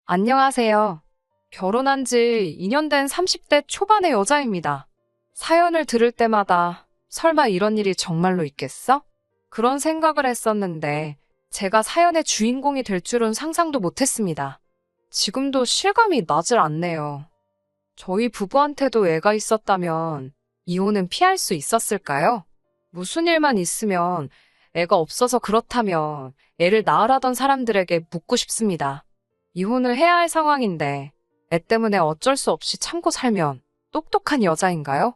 안녕하세요. 결혼한 지 2년 된 30대 초반의 여자입니다. 사연을 들을 때마다 설마 이런 일이 정말로 있겠어? 그런 생각을 했었는데 제가 사연의 주인공이 될 줄은 상상도 못했습니다. 지금도 실감이 나질 않네요. 저희 부부한테도 애가 있었다면 이혼은 피할 수 있었을까요? 무슨 일만 있으면 애가 없어서 그렇다면 애를 낳으라던 사람들에게 묻고 싶습니다. 이혼을 해야 할 상황인데 애 때문에 어쩔 수 없이 참고 살면 똑똑한 여자인가요?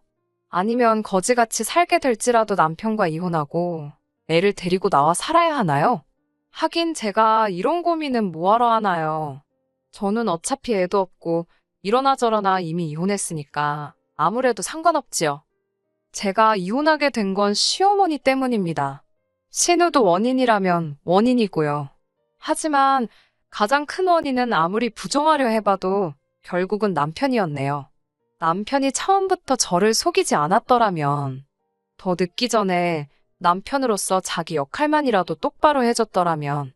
아니면 거지같이 살게 될지라도 남편과 이혼하고 애를 데리고 나와 살아야 하나요? 하긴 제가 이런 고민은 뭐하러 하나요? 저는 어차피 애도 없고 이러나 저러나 이미 이혼했으니까 아무래도 상관없지요. 제가 이혼하게 된 건 시어머니 때문입니다. 신우도 원인이라면 원인이고요. 하지만 가장 큰 원인은 아무리 부정하려 해봐도 결국은 남편이었네요. 남편이 처음부터 저를 속이지 않았더라면, 더 늦기 전에 남편으로서 자기 역할만이라도 똑바로 해줬더라면,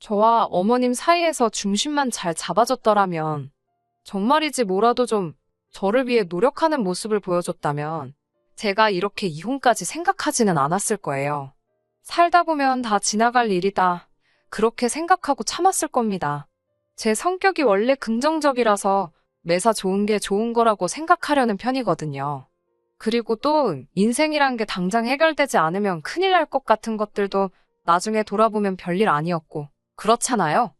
저와 어머님 사이에서 중심만 잘 잡아줬더라면, 정말이지 뭐라도 좀 저를 위해 노력하는 모습을 보여줬다면, 제가 이렇게 이혼까지 생각하지는 않았을 거예요. 살다 보면 다 지나갈 일이다. 그렇게 생각하고 참았을 겁니다. 제 성격이 원래 긍정적이라서 매사 좋은 게 좋은 거라고 생각하려는 편이거든요. 그리고 또 인생이란 게 당장 해결되지 않으면 큰일 날 것 같은 것들도 나중에 돌아보면 별일 아니었고 그렇잖아요.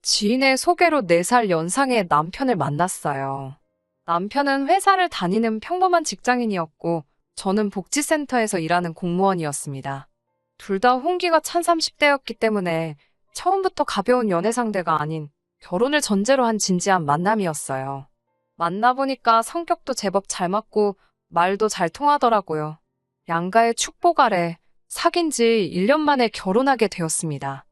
지인의 소개로 4살 연상의 남편을 만났어요. 남편은 회사를 다니는 평범한 직장인이었고 저는 복지센터에서 일하는 공무원이었습니다. 둘 다 홍기가 찬 30대였기 때문에 처음부터 가벼운 연애 상대가 아닌 결혼을 전제로 한 진지한 만남이었어요. 만나보니까 성격도 제법 잘 맞고 말도 잘 통하더라고요. 양가의 축복 아래 사귄 지 1년 만에 결혼하게 되었습니다.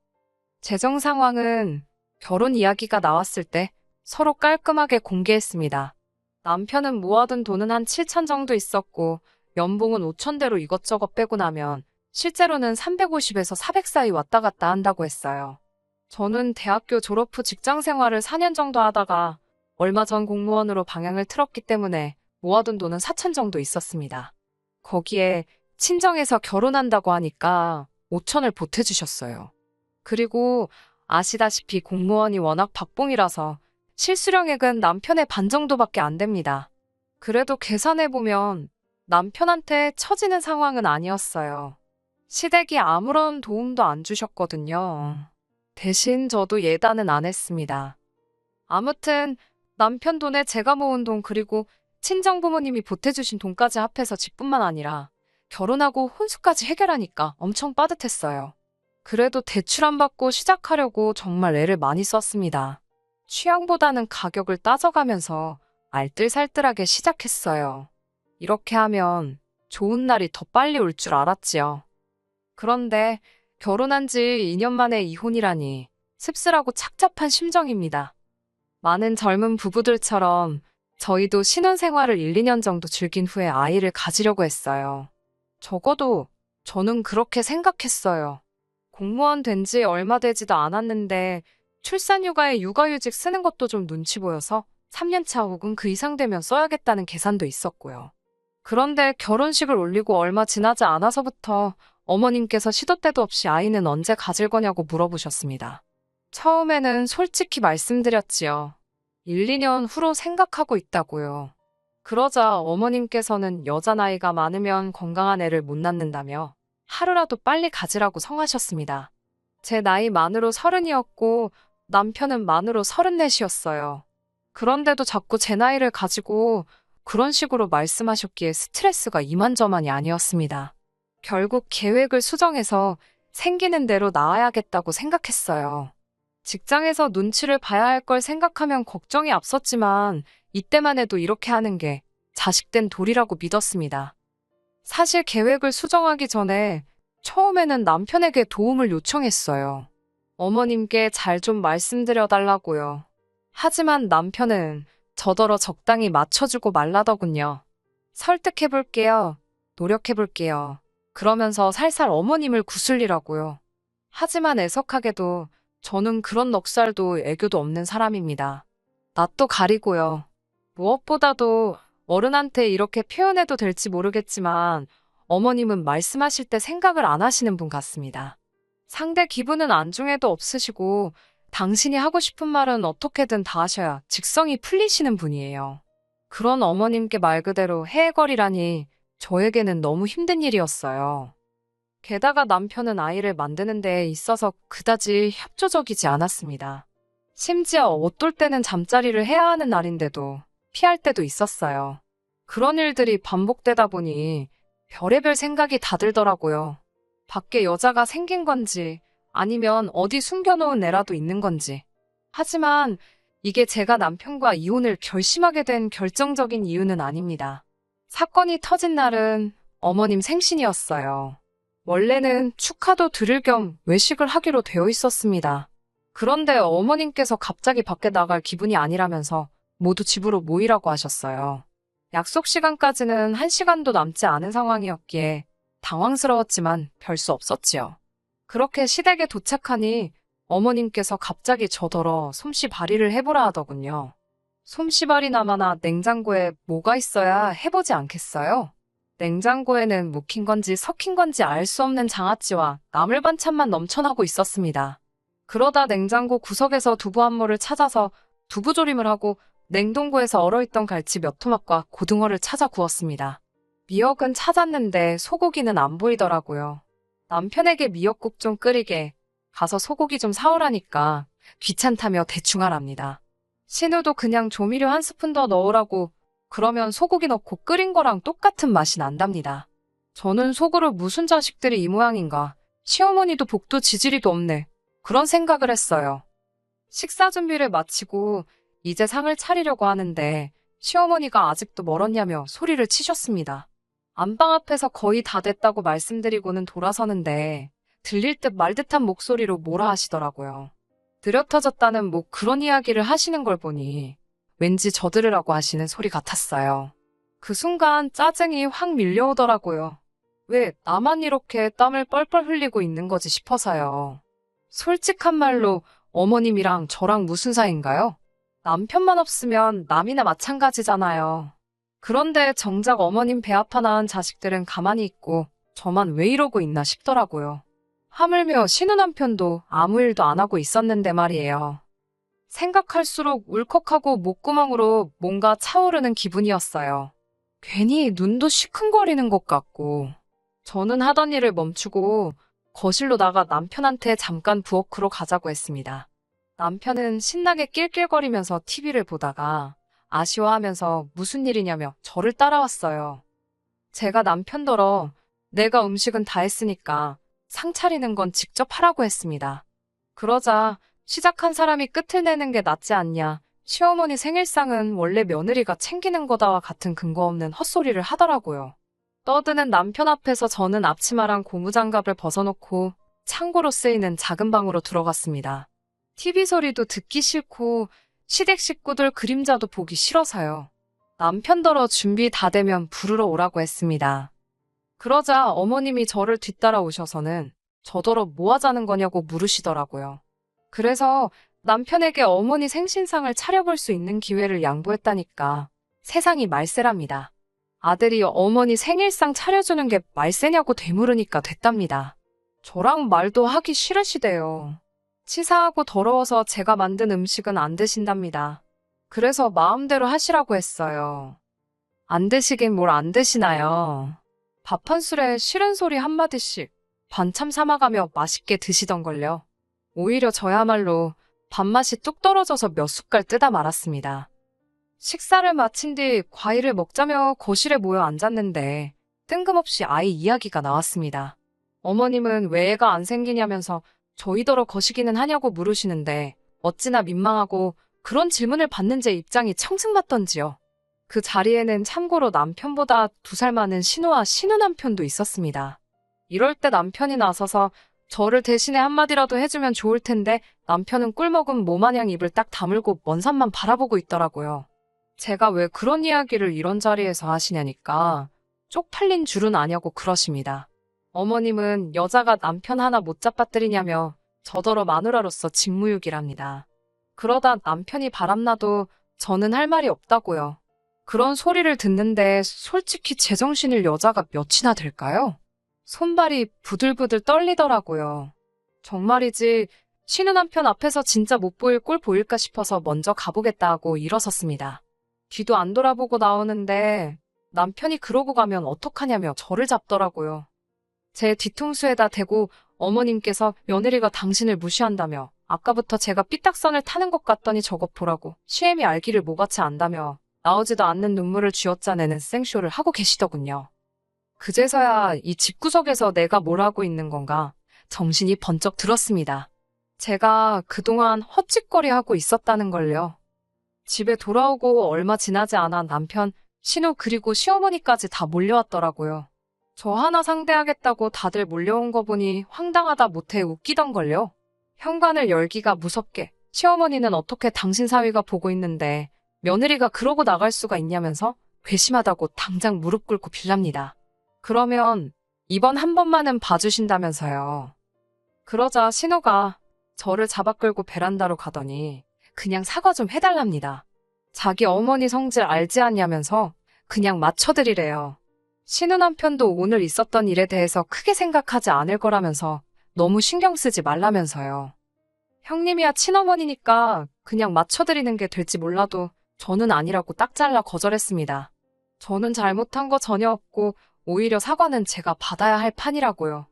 재정 상황은 결혼 이야기가 나왔을 때 서로 깔끔하게 공개했습니다. 남편은 모아둔 돈은 한 7천 정도 있었고 연봉은 5천대로 이것저것 빼고 나면 실제로는 350에서 400 사이 왔다 갔다 한다고 했어요. 저는 대학교 졸업 후 직장 생활을 4년 정도 하다가 얼마 전 공무원으로 방향을 틀었기 때문에 모아둔 돈은 4천 정도 있었습니다. 거기에 친정에서 결혼한다고 하니까 5천을 보태주셨어요. 그리고 아시다시피 공무원이 워낙 박봉이라서 실수령액은 남편의 반 정도밖에 안 됩니다. 그래도 계산해보면 남편한테 처지는 상황은 아니었어요. 시댁이 아무런 도움도 안 주셨거든요. 대신 저도 예단은 안 했습니다. 아무튼 남편 돈에 제가 모은 돈 그리고 친정 부모님이 보태주신 돈까지 합해서 집뿐만 아니라 결혼하고 혼수까지 해결하니까 엄청 빠듯했어요. 그래도 대출 안 받고 시작하려고 정말 애를 많이 썼습니다. 취향보다는 가격을 따져가면서 알뜰살뜰하게 시작했어요. 이렇게 하면 좋은 날이 더 빨리 올 줄 알았지요. 그런데 결혼한 지 2년 만에 이혼이라니 씁쓸하고 착잡한 심정입니다. 많은 젊은 부부들처럼 저희도 신혼생활을 1, 2년 정도 즐긴 후에 아이를 가지려고 했어요. 적어도 저는 그렇게 생각했어요. 공무원 된 지 얼마 되지도 않았는데 출산휴가에 육아휴직 쓰는 것도 좀 눈치 보여서 3년차 혹은 그 이상 되면 써야겠다는 계산도 있었고요. 그런데 결혼식을 올리고 얼마 지나지 않아서부터 어머님께서 시도 때도 없이 아이는 언제 가질 거냐고 물어보셨습니다. 처음에는 솔직히 말씀드렸지요. 1, 2년 후로 생각하고 있다고요. 그러자 어머님께서는 여자 나이가 많으면 건강한 애를 못 낳는다며 하루라도 빨리 가지라고 성하셨습니다. 제 나이 만으로 30이었고 남편은 만으로 34이었어요. 그런데도 자꾸 제 나이를 가지고 그런 식으로 말씀하셨기에 스트레스가 이만저만이 아니었습니다. 결국 계획을 수정해서 생기는 대로 낳아야겠다고 생각했어요. 직장에서 눈치를 봐야 할 걸 생각하면 걱정이 앞섰지만 이때만 해도 이렇게 하는 게 자식된 도리라고 믿었습니다. 사실 계획을 수정하기 전에 처음에는 남편에게 도움을 요청했어요. 어머님께 잘 좀 말씀드려달라고요. 하지만 남편은 저더러 적당히 맞춰주고 말라더군요. 설득해볼게요. 노력해볼게요. 그러면서 살살 어머님을 구슬리라고요. 하지만 애석하게도 저는 그런 넉살도 애교도 없는 사람입니다. 낯도 가리고요. 무엇보다도 어른한테 이렇게 표현해도 될지 모르겠지만 어머님은 말씀하실 때 생각을 안 하시는 분 같습니다. 상대 기분은 안중에도 없으시고 당신이 하고 싶은 말은 어떻게든 다 하셔야 직성이 풀리시는 분이에요. 그런 어머님께 말 그대로 해해거리라니 저에게는 너무 힘든 일이었어요. 게다가 남편은 아이를 만드는 데 있어서 그다지 협조적이지 않았습니다. 심지어 어떨 때는 잠자리를 해야 하는 날인데도 피할 때도 있었어요. 그런 일들이 반복되다 보니 별의별 생각이 다 들더라고요. 밖에 여자가 생긴 건지 아니면 어디 숨겨놓은 애라도 있는 건지. 하지만 이게 제가 남편과 이혼을 결심하게 된 결정적인 이유는 아닙니다. 사건이 터진 날은 어머님 생신이었어요. 원래는 축하도 드릴 겸 외식을 하기로 되어 있었습니다. 그런데 어머님께서 갑자기 밖에 나갈 기분이 아니라면서 모두 집으로 모이라고 하셨어요. 약속 시간까지는 1시간도 남지 않은 상황이었기에 당황스러웠지만 별 수 없었지요. 그렇게 시댁에 도착하니 어머님께서 갑자기 저더러 솜씨발이를 해보라 하더군요. 솜씨발이나마나 냉장고에 뭐가 있어야 해보지 않겠어요? 냉장고에는 묵힌 건지 섞인 건지 알 수 없는 장아찌와 나물 반찬만 넘쳐나고 있었습니다. 그러다 냉장고 구석에서 두부 한 모를 찾아서 두부조림을 하고 냉동고에서 얼어있던 갈치 몇 토막과 고등어를 찾아 구웠습니다. 미역은 찾았는데 소고기는 안 보이더라고요. 남편에게 미역국 좀 끓이게 가서 소고기 좀 사오라니까 귀찮다며 대충 하랍니다. 신우도 그냥 조미료 한 스푼 더 넣으라고 그러면 소고기 넣고 끓인 거랑 똑같은 맛이 난답니다. 저는 속으로 무슨 자식들이 이 모양인가. 시어머니도 복도 지지리도 없네. 그런 생각을 했어요. 식사 준비를 마치고 이제 상을 차리려고 하는데 시어머니가 아직도 멀었냐며 소리를 치셨습니다. 안방 앞에서 거의 다 됐다고 말씀드리고는 돌아서는데 들릴 듯 말 듯한 목소리로 뭐라 하시더라고요. 느려터졌다는 뭐 그런 이야기를 하시는 걸 보니 왠지 저 들으라고 하시는 소리 같았어요. 그 순간 짜증이 확 밀려오더라고요. 왜 나만 이렇게 땀을 뻘뻘 흘리고 있는 거지 싶어서요. 솔직한 말로 어머님이랑 저랑 무슨 사이인가요? 남편만 없으면 남이나 마찬가지잖아요. 그런데 정작 어머님 배 아파 낳은 자식들은 가만히 있고 저만 왜 이러고 있나 싶더라고요. 하물며 신우 남편도 아무 일도 안 하고 있었는데 말이에요. 생각할수록 울컥하고 목구멍으로 뭔가 차오르는 기분이었어요. 괜히 눈도 시큰거리는 것 같고. 저는 하던 일을 멈추고 거실로 나가 남편한테 잠깐 부엌으로 가자고 했습니다. 남편은 신나게 낄낄거리면서 TV를 보다가 아쉬워하면서 무슨 일이냐며 저를 따라왔어요. 제가 남편더러 내가 음식은 다 했으니까 상 차리는 건 직접 하라고 했습니다. 그러자 시작한 사람이 끝을 내는 게 낫지 않냐. 시어머니 생일상은 원래 며느리가 챙기는 거다와 같은 근거 없는 헛소리를 하더라고요. 떠드는 남편 앞에서 저는 앞치마랑 고무장갑을 벗어놓고 창고로 쓰이는 작은 방으로 들어갔습니다. TV 소리도 듣기 싫고 시댁 식구들 그림자도 보기 싫어서요. 남편더러 준비 다 되면 부르러 오라고 했습니다. 그러자 어머님이 저를 뒤따라 오셔서는 저더러 뭐 하자는 거냐고 물으시더라고요. 그래서 남편에게 어머니 생신상을 차려볼 수 있는 기회를 양보했다니까 세상이 말세랍니다. 아들이 어머니 생일상 차려주는 게 말세냐고 되물으니까 됐답니다. 저랑 말도 하기 싫으시대요. 치사하고 더러워서 제가 만든 음식은 안 드신답니다. 그래서 마음대로 하시라고 했어요. 안 드시긴 뭘 안 드시나요? 밥 한 술에 싫은 소리 한마디씩 반참 삼아가며 맛있게 드시던걸요. 오히려 저야말로 밥맛이 뚝 떨어져서 몇 숟갈 뜨다 말았습니다. 식사를 마친 뒤 과일을 먹자며 거실에 모여 앉았는데 뜬금없이 아이 이야기가 나왔습니다. 어머님은 왜 애가 안 생기냐면서 저희더러 거시기는 하냐고 물으시는데 어찌나 민망하고 그런 질문을 받는 제 입장이 청승맞던지요. 그 자리에는 참고로 남편보다 2살 많은 신우와 신우 남편도 있었습니다. 이럴 때 남편이 나서서 저를 대신에 한마디라도 해주면 좋을 텐데 남편은 꿀먹은 모마냥 입을 딱 다물고 먼 산만 바라보고 있더라고요. 제가 왜 그런 이야기를 이런 자리에서 하시냐니까 쪽팔린 줄은 아냐고 그러십니다. 어머님은 여자가 남편 하나 못 잡아뜨리냐며 저더러 마누라로서 직무유기랍니다. 그러다 남편이 바람나도 저는 할 말이 없다고요. 그런 소리를 듣는데 솔직히 제정신일 여자가 몇이나 될까요? 손발이 부들부들 떨리더라고요. 정말이지 신우 남편 앞에서 진짜 못 보일 꼴 보일까 싶어서 먼저 가보겠다 하고 일어섰습니다. 뒤도 안 돌아보고 나오는데 남편이 그러고 가면 어떡하냐며 저를 잡더라고요. 제 뒤통수에다 대고 어머님께서 며느리가 당신을 무시한다며 아까부터 제가 삐딱선을 타는 것 같더니 저것 보라고 시애미 알기를 뭐같이 안다며 나오지도 않는 눈물을 쥐어짜내는 생쇼를 하고 계시더군요. 그제서야 이 집구석에서 내가 뭘 하고 있는 건가 정신이 번쩍 들었습니다. 제가 그동안 헛짓거리하고 있었다는 걸요. 집에 돌아오고 얼마 지나지 않아 남편, 신우 그리고 시어머니까지 다 몰려왔더라고요. 저 하나 상대하겠다고 다들 몰려온 거 보니 황당하다 못해 웃기던걸요. 현관을 열기가 무섭게 시어머니는 어떻게 당신 사위가 보고 있는데 며느리가 그러고 나갈 수가 있냐면서 괘씸하다고 당장 무릎 꿇고 빌랍니다. 그러면 이번 한 번만은 봐주신다면서요. 그러자 신우가 저를 잡아 끌고 베란다로 가더니 그냥 사과 좀 해달랍니다. 자기 어머니 성질 알지 않냐면서 그냥 맞춰드리래요. 신우 남편도 오늘 있었던 일에 대해서 크게 생각하지 않을 거라면서 너무 신경 쓰지 말라면서요. 형님이야 친어머니니까 그냥 맞춰드리는 게 될지 몰라도 저는 아니라고 딱 잘라 거절했습니다. 저는 잘못한 거 전혀 없고 오히려 사과는 제가 받아야 할 판이라고요.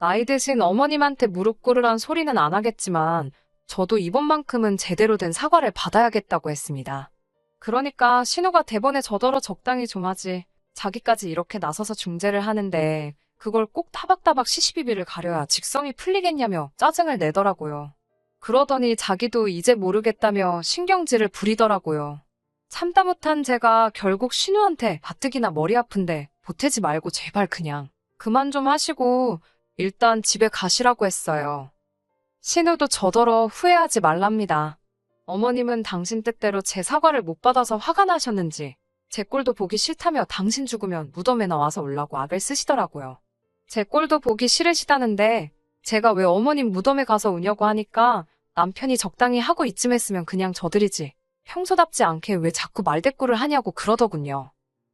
나이 드신 어머님한테 무릎 꿇으란 소리는 안 하겠지만 저도 이번만큼은 제대로 된 사과를 받아야겠다고 했습니다. 그러니까 신우가 대번에 저더러 적당히 좀 하지 자기까지 이렇게 나서서 중재를 하는데 그걸 꼭 타박타박 시시비비를 가려야 직성이 풀리겠냐며 짜증을 내더라고요. 그러더니 자기도 이제 모르겠다며 신경질을 부리더라고요. 참다 못한 제가 결국 신우한테 가뜩이나 머리 아픈데 보태지 말고 제발 그냥 그만 좀 하시고 일단 집에 가시라고 했어요. 신우도 저더러 후회하지 말랍니다. 어머님은 당신 뜻대로 제 사과를 못 받아서 화가 나셨는지 제 꼴도 보기 싫다며 당신 죽으면 무덤에 나와서 올라고 악을 쓰시더라고요. 제 꼴도 보기 싫으시다는데 제가 왜 어머님 무덤에 가서 우냐고 하니까 남편이 적당히 하고 이쯤 했으면 그냥 저들이지 평소답지 않게 왜 자꾸 말대꾸를 하냐고 그러더군요.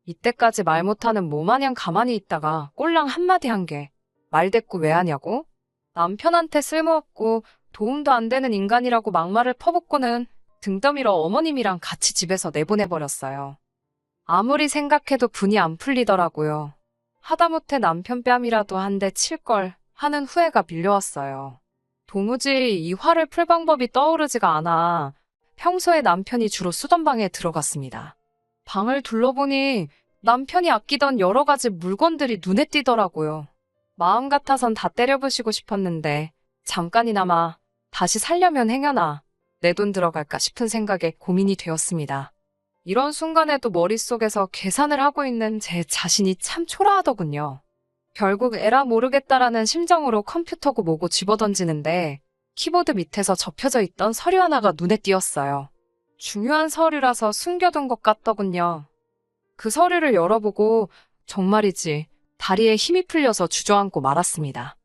이때까지 말 못하는 모마냥 가만히 있다가 꼴랑 한마디 한 게 말대꾸 왜 하냐고? 남편한테 쓸모없고 도움도 안 되는 인간이라고 막말을 퍼붓고는 등 떠밀어 어머님이랑 같이 집에서 내보내버렸어요. 아무리 생각해도 분이 안 풀리더라고요. 하다못해 남편 뺨이라도 한 대 칠걸 하는 후회가 밀려왔어요. 도무지 이 화를 풀 방법이 떠오르지가 않아 평소에 남편이 주로 쓰던 방에 들어갔습니다. 방을 둘러보니 남편이 아끼던 여러 가지 물건들이 눈에 띄더라고요. 마음 같아선 다 때려부시고 싶었는데 잠깐이나마 다시 살려면 행여나 내 돈 들어갈까 싶은 생각에 고민이 되었습니다. 이런 순간에도 머릿속에서 계산을 하고 있는 제 자신이 참 초라하더군요. 결국 에라 모르겠다라는 심정으로 컴퓨터고 뭐고 집어던지는데 키보드 밑에서 접혀져 있던 서류 하나가 눈에 띄었어요. 중요한 서류라서 숨겨둔 것 같더군요. 그 서류를 열어보고 정말이지 다리에 힘이 풀려서 주저앉고 말았습니다.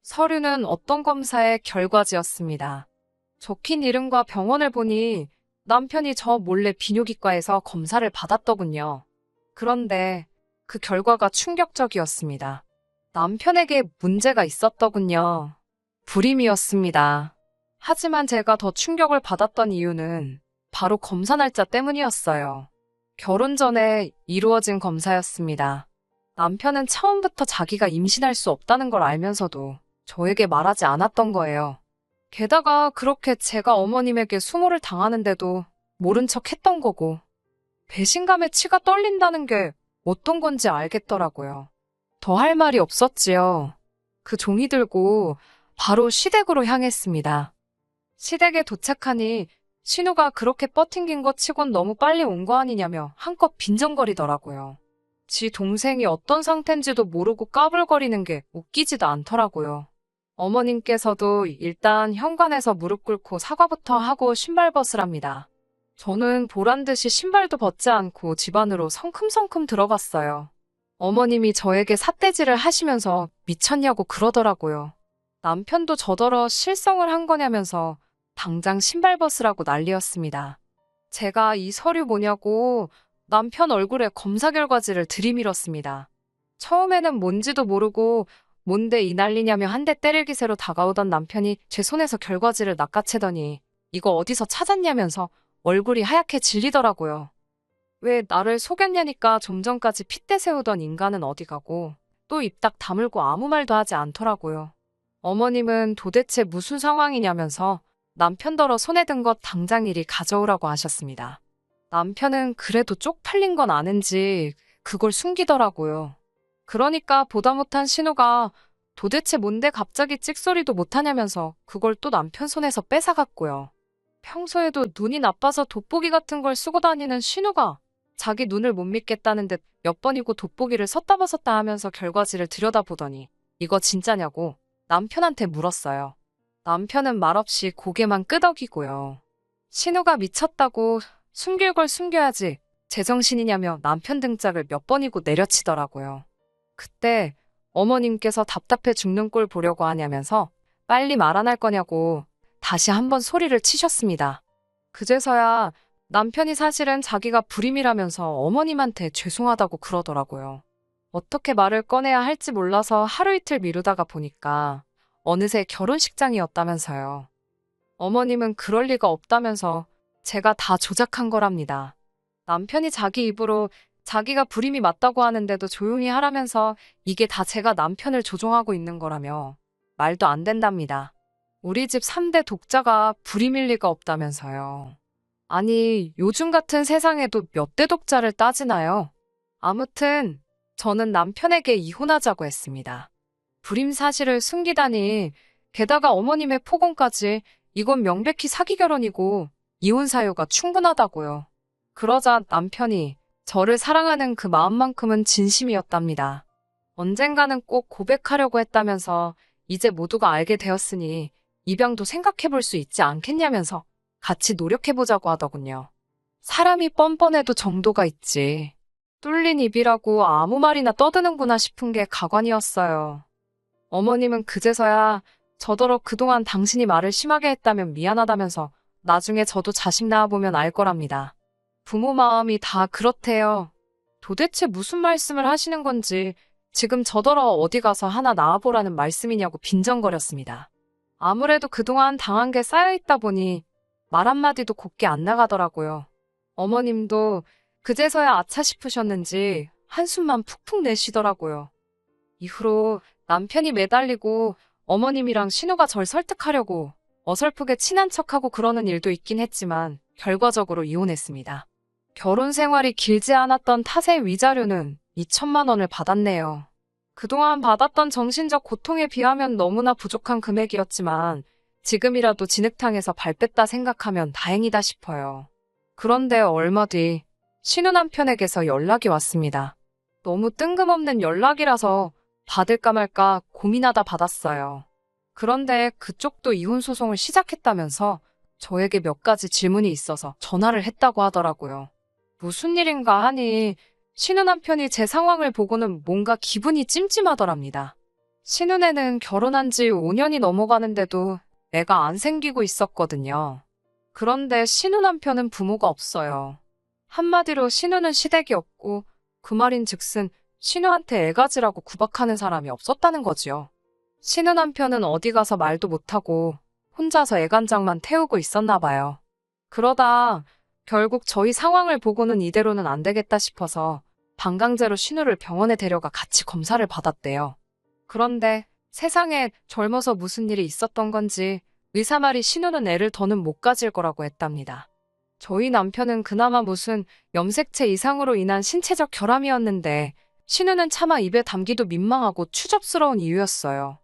서류는 어떤 검사의 결과지였습니다. 적힌 이름과 병원을 보니 남편이 저 몰래 비뇨기과에서 검사를 받았더군요. 그런데 그 결과가 충격적이었습니다. 남편에게 문제가 있었더군요. 불임이었습니다. 하지만 제가 더 충격을 받았던 이유는 바로 검사 날짜 때문이었어요. 결혼 전에 이루어진 검사였습니다. 남편은 처음부터 자기가 임신할 수 없다는 걸 알면서도 저에게 말하지 않았던 거예요. 게다가 그렇게 제가 어머님에게 수모를 당하는데도 모른 척 했던 거고 배신감에 치가 떨린다는 게 어떤 건지 알겠더라고요. 더 할 말이 없었지요. 그 종이 들고 바로 시댁으로 향했습니다. 시댁에 도착하니 신우가 그렇게 뻗팅긴 것 치곤 너무 빨리 온 거 아니냐며 한껏 빈정거리더라고요. 지 동생이 어떤 상태인지도 모르고 까불거리는 게 웃기지도 않더라고요. 어머님께서도 일단 현관에서 무릎 꿇고 사과부터 하고 신발 벗으랍니다. 저는 보란듯이 신발도 벗지 않고 집 안으로 성큼성큼 들어갔어요. 어머님이 저에게 삿대질을 하시면서 미쳤냐고 그러더라고요. 남편도 저더러 실성을 한 거냐면서 당장 신발 벗으라고 난리였습니다. 제가 이 서류 뭐냐고 남편 얼굴에 검사 결과지를 들이밀었습니다. 처음에는 뭔지도 모르고 뭔데 이 난리냐며 한 대 때릴 기세로 다가오던 남편이 제 손에서 결과지를 낚아채더니 이거 어디서 찾았냐면서 얼굴이 하얗게 질리더라고요. 왜 나를 속였냐니까 좀 전까지 핏대 세우던 인간은 어디 가고 또 입 딱 다물고 아무 말도 하지 않더라고요. 어머님은 도대체 무슨 상황이냐면서 남편더러 손에 든 것 당장 이리 가져오라고 하셨습니다. 남편은 그래도 쪽팔린 건 아는지 그걸 숨기더라고요. 그러니까 보다 못한 신우가 도대체 뭔데 갑자기 찍소리도 못하냐면서 그걸 또 남편 손에서 뺏어갔고요. 평소에도 눈이 나빠서 돋보기 같은 걸 쓰고 다니는 신우가 자기 눈을 못 믿겠다는 듯 몇 번이고 돋보기를 섰다 벗었다 하면서 결과지를 들여다보더니 이거 진짜냐고 남편한테 물었어요. 남편은 말없이 고개만 끄덕이고요. 신우가 미쳤다고 숨길 걸 숨겨야지 제정신이냐며 남편 등짝을 몇 번이고 내려치더라고요. 그때 어머님께서 답답해 죽는 꼴 보려고 하냐면서 빨리 말 안 할 거냐고 다시 한번 소리를 치셨습니다. 그제서야 남편이 사실은 자기가 불임이라면서 어머님한테 죄송하다고 그러더라고요. 어떻게 말을 꺼내야 할지 몰라서 하루 이틀 미루다가 보니까 어느새 결혼식장이었다면서요. 어머님은 그럴 리가 없다면서 제가 다 조작한 거랍니다. 남편이 자기 입으로 자기가 불임이 맞다고 하는데도 조용히 하라면서 이게 다 제가 남편을 조종하고 있는 거라며 말도 안 된답니다. 우리 집 3대 독자가 불임일 리가 없다면서요. 아니, 요즘 같은 세상에도 몇 대 독자를 따지나요? 아무튼 저는 남편에게 이혼하자고 했습니다. 불임 사실을 숨기다니, 게다가 어머님의 폭언까지 이건 명백히 사기 결혼이고 이혼 사유가 충분하다고요. 그러자 남편이 저를 사랑하는 그 마음만큼은 진심이었답니다. 언젠가는 꼭 고백하려고 했다면서 이제 모두가 알게 되었으니 입양도 생각해 볼 수 있지 않겠냐면서 같이 노력해보자고 하더군요. 사람이 뻔뻔해도 정도가 있지. 뚫린 입이라고 아무 말이나 떠드는구나 싶은 게 가관이었어요. 어머님은 그제서야 저더러 그동안 당신이 말을 심하게 했다면 미안하다면서 나중에 저도 자식 낳아보면 알 거랍니다. 부모 마음이 다 그렇대요. 도대체 무슨 말씀을 하시는 건지 지금 저더러 어디 가서 하나 낳아보라는 말씀이냐고 빈정거렸습니다. 아무래도 그동안 당한 게 쌓여있다 보니 말 한마디도 곱게 안 나가더라고요. 어머님도 그제서야 아차 싶으셨는지 한숨만 푹푹 내쉬더라고요. 이후로 남편이 매달리고 어머님이랑 신우가 절 설득하려고 어설프게 친한 척하고 그러는 일도 있긴 했지만 결과적으로 이혼했습니다. 결혼 생활이 길지 않았던 탓에 위자료는 2천만 원을 받았네요. 그동안 받았던 정신적 고통에 비하면 너무나 부족한 금액이었지만 지금이라도 진흙탕에서 발 뺐다 생각하면 다행이다 싶어요. 그런데 얼마 뒤 신우 남편에게서 연락이 왔습니다. 너무 뜬금없는 연락이라서 받을까 말까 고민하다 받았어요. 그런데 그쪽도 이혼 소송을 시작했다면서 저에게 몇 가지 질문이 있어서 전화를 했다고 하더라고요. 무슨 일인가 하니 신우 남편이 제 상황을 보고는 뭔가 기분이 찜찜하더랍니다. 신우네는 결혼한 지 5년이 넘어가는데도 애가 안 생기고 있었거든요. 그런데 신우 남편은 부모가 없어요. 한마디로 신우는 시댁이 없고 그 말인즉슨 신우한테 애 가지라고 구박하는 사람이 없었다는 거지요. 신우 남편은 어디 가서 말도 못하고 혼자서 애간장만 태우고 있었나 봐요. 그러다 결국 저희 상황을 보고는 이대로는 안 되겠다 싶어서 방강제로 신우를 병원에 데려가 같이 검사를 받았대요. 그런데 세상에 젊어서 무슨 일이 있었던 건지 의사 말이 신우는 애를 더는 못 가질 거라고 했답니다. 저희 남편은 그나마 무슨 염색체 이상으로 인한 신체적 결함이었는데 신우는 차마 입에 담기도 민망하고 추접스러운 이유였어요.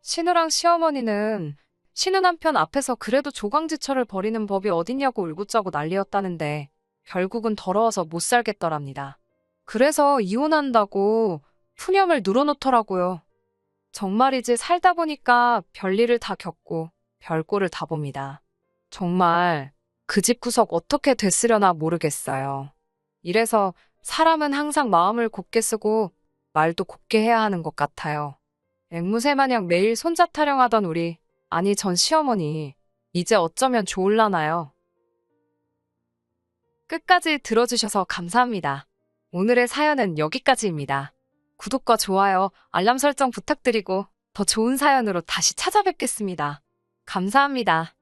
신우랑 시어머니는 신우 남편 앞에서 그래도 조강지처를 벌이는 법이 어딨냐고 울고짜고 난리였다는데 결국은 더러워서 못 살겠더랍니다. 그래서 이혼한다고 푸념을 눌어놓더라고요. 정말이지 살다 보니까 별일을 다 겪고 별꼴을 다 봅니다. 정말 그 집 구석 어떻게 됐으려나 모르겠어요. 이래서 사람은 항상 마음을 곱게 쓰고 말도 곱게 해야 하는 것 같아요. 앵무새 마냥 매일 손자 타령하던 우리, 아니 전 시어머니, 이제 어쩌면 좋을라나요? 끝까지 들어주셔서 감사합니다. 오늘의 사연은 여기까지입니다. 구독과 좋아요, 알람 설정 부탁드리고 더 좋은 사연으로 다시 찾아뵙겠습니다. 감사합니다.